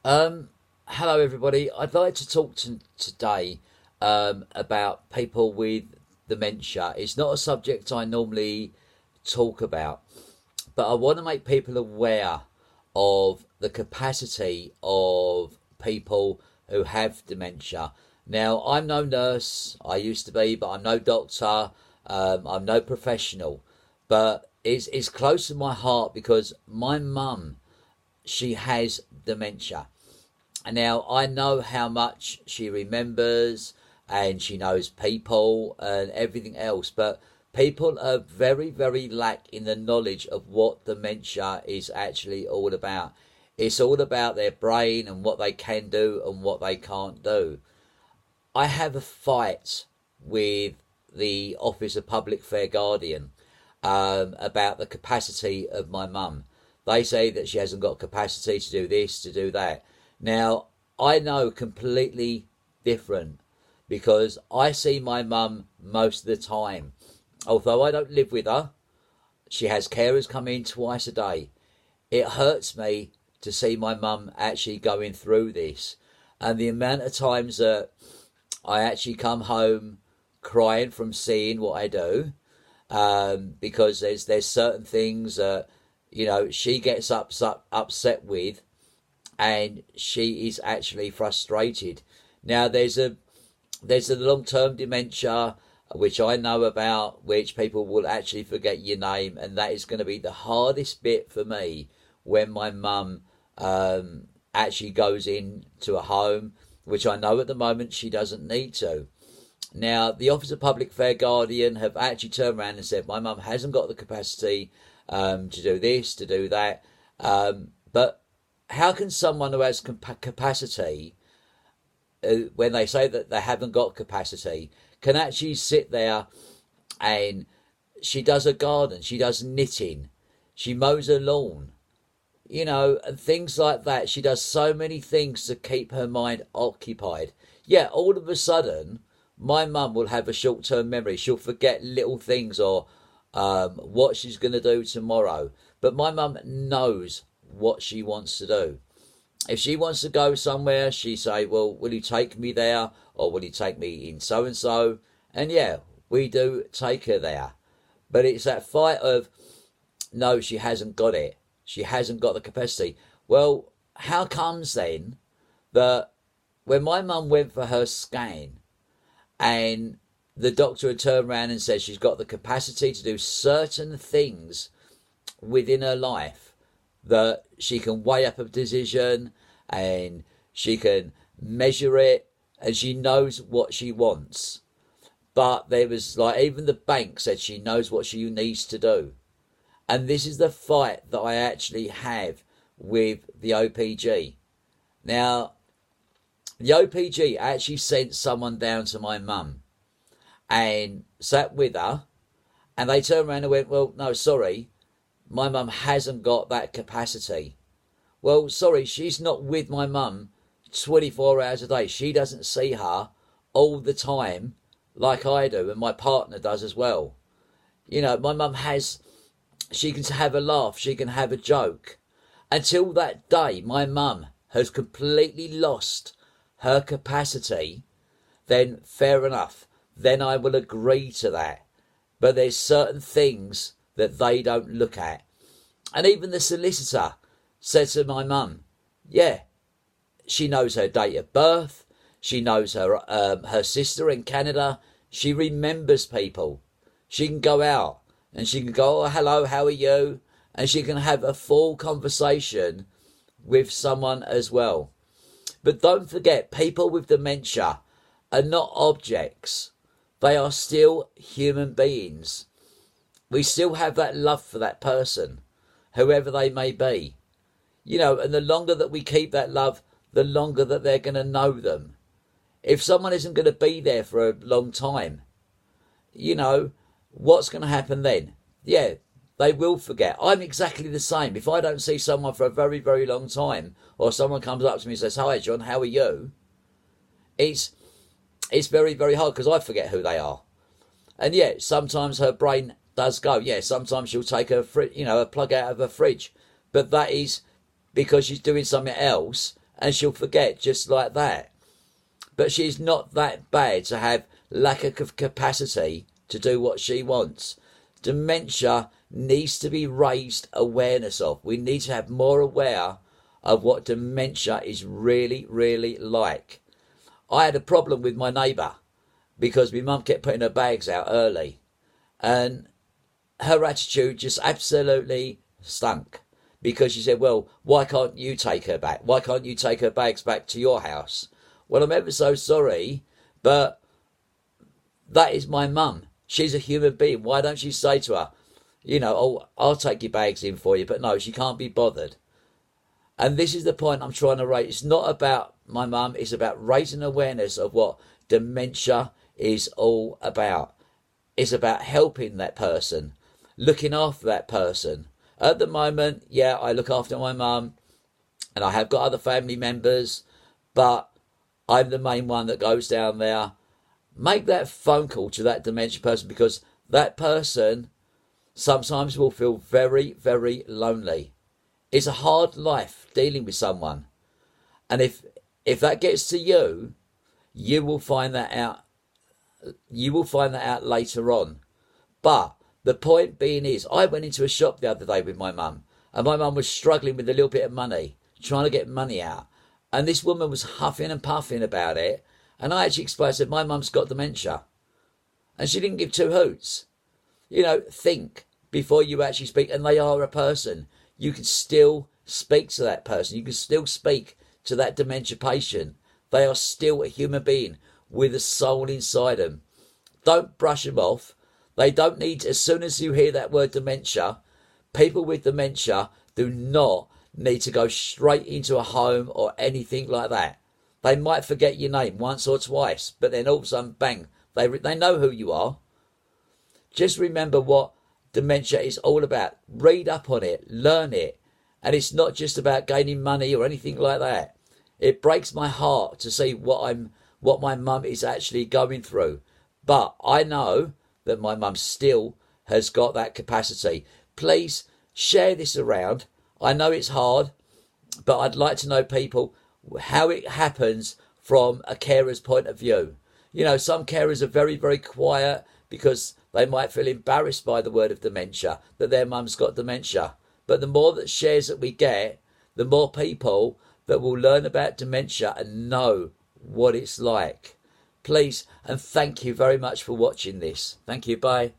Um, Hello, everybody. I'd like to talk today about people with dementia. It's not a subject I normally talk about, but I want to make people aware of the capacity of people who have dementia. Now, I'm no nurse, I used to be, but I'm no doctor, I'm no professional, but it's close to my heart because my mum, she has dementia. And now I know how much she remembers and she knows people and everything else, but people are very, very lack in the knowledge of what dementia is actually all about. It's all about their brain and what they can do and what they can't do. I have a fight with the Office of Public Fair Guardian about the capacity of my mum. They say that she hasn't got capacity to do this, to do that. Now, I know completely different because I see my mum most of the time. Although I don't live with her, she has carers come in twice a day. It hurts me to see my mum actually going through this. And the amount of times that I actually come home crying from seeing what I do, because there's certain things that she gets upset with, and she is actually frustrated. Now there's a long term dementia which I know about, which people will actually forget your name, and that is going to be the hardest bit for me when my mum actually goes into a home, which I know at the moment she doesn't need to. Now, the Office of Public Fair Guardian have actually turned around and said my mum hasn't got the capacity to do this, to do that. But how can someone who has capacity, when they say that they haven't got capacity, can actually sit there and she does a garden, she does knitting, she mows her lawn, and things like that. She does so many things to keep her mind occupied. Yeah, all of a sudden, my mum will have a short term memory. She'll forget little things or what she's going to do tomorrow. But my mum knows what she wants to do. If she wants to go somewhere, she say, well, will you take me there? Or will you take me in so and so? And yeah, we do take her there. But it's that fight of, no, she hasn't got it. She hasn't got the capacity. Well, how comes then that when my mum went for her scan and the doctor had turned around and said she's got the capacity to do certain things within her life, that she can weigh up a decision and she can measure it and she knows what she wants. But there was like, even the bank said she knows what she needs to do. And this is the fight that I actually have with the OPG. Now, the OPG actually sent someone down to my mum and sat with her, and they turned around and went, well, no, sorry, my mum hasn't got that capacity. Well, sorry, she's not with my mum 24 hours a day. She doesn't see her all the time like I do, and my partner does as well. My mum she can have a laugh, she can have a joke. Until that day, my mum has completely lost her capacity, then fair enough. Then I will agree to that. But there's certain things that they don't look at. And even the solicitor said to my mum, yeah, she knows her date of birth, she knows her sister in Canada, she remembers people. She can go out and she can go, oh, hello, how are you? And she can have a full conversation with someone as well. But don't forget, people with dementia are not objects. They are still human beings. We still have that love for that person, whoever they may be. And the longer that we keep that love, the longer that they're going to know them. If someone isn't going to be there for a long time, what's going to happen then? Yeah, they will forget. I'm exactly the same. If I don't see someone for a very, very long time, or someone comes up to me and says, hi, John, how are you? It's very, very hard because I forget who they are. And yeah, sometimes her brain does go. Yeah, sometimes she'll take a plug out of her fridge. But that is because she's doing something else and she'll forget just like that. But she's not that bad to have lack of capacity to do what she wants. Dementia needs to be raised awareness of. We need to have more aware of what dementia is really, really like. I had a problem with my neighbour because my mum kept putting her bags out early, and her attitude just absolutely stunk, because she said, well, why can't you take her back? Why can't you take her bags back to your house? Well, I'm ever so sorry, but that is my mum. She's a human being. Why don't you say to her, oh, I'll take your bags in for you? But no, she can't be bothered. And this is the point I'm trying to raise. It's not about my mum. It's about raising awareness of what dementia is all about. It's about helping that person, looking after that person. At the moment, yeah, I look after my mum, and I have got other family members, but I'm the main one that goes down there. Make that phone call to that dementia person, because that person sometimes will feel very, very lonely. It's a hard life dealing with someone. And if that gets to you, you will find that out. You will find that out later on. But the point being is, I went into a shop the other day with my mum, and my mum was struggling with a little bit of money, trying to get money out. And this woman was huffing and puffing about it. And I actually explained, I said, my mum's got dementia. And she didn't give two hoots. Think before you actually speak. And they are a person. You can still speak to that person. You can still speak to that dementia patient. They are still a human being with a soul inside them. Don't brush them off. They don't need, as soon as you hear that word dementia, people with dementia do not need to go straight into a home or anything like that. They might forget your name once or twice, but then all of a sudden, bang, they know who you are. Just remember what dementia is all about. Read up on it, learn it. And it's not just about gaining money or anything like that. It breaks my heart to see what my mum is actually going through. But I know that my mum still has got that capacity. Please share this around. I know it's hard, but I'd like to know people how it happens from a carer's point of view. Some carers are very, very quiet because they might feel embarrassed by the word of dementia, that their mum's got dementia. But the more that shares that we get, the more people that will learn about dementia and know what it's like. Please, and thank you very much for watching this. Thank you. Bye.